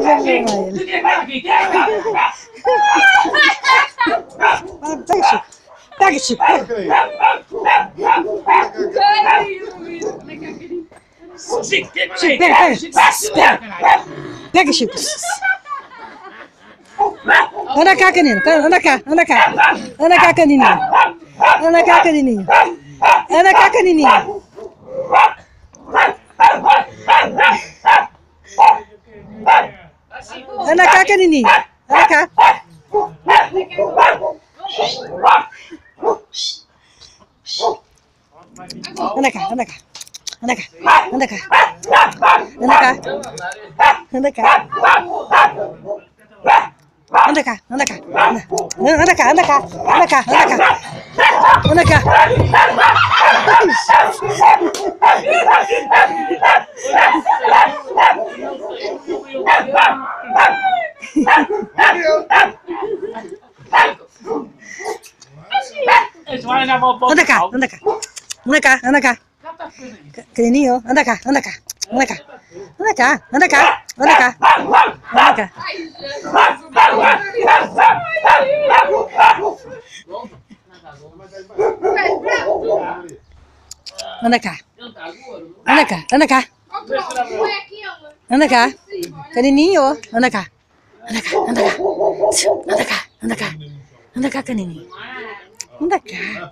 vamos chamar ele. Pega, Chico. Pega, Chico. Chico, pega. Pega, Chico. Anda cá, canino. Anda cá. Anda cá, canininho. Anda cá, canininho. Anda cá, canininho. Anda cá, canininho. Anda cá. Anda cá. Anda cá. Anda cá. Anda cá. Anda cá. Anda cá. Anda cá. Anda cá. Anda cá. Anda cá. Anda cá. Anda cá. Anda cá. Anda cá, anda cá. Anda cá, anda cá. Canininho, anda cá, anda cá. Anda cá. Anda cá, anda cá. Anda cá. Anda cá. Anda cá. Anda cá, anda cá. Anda cá. Canininho, anda cá. Anda cá, anda cá. Anda cá, anda cá. Anda cá, canininho. Anda cá.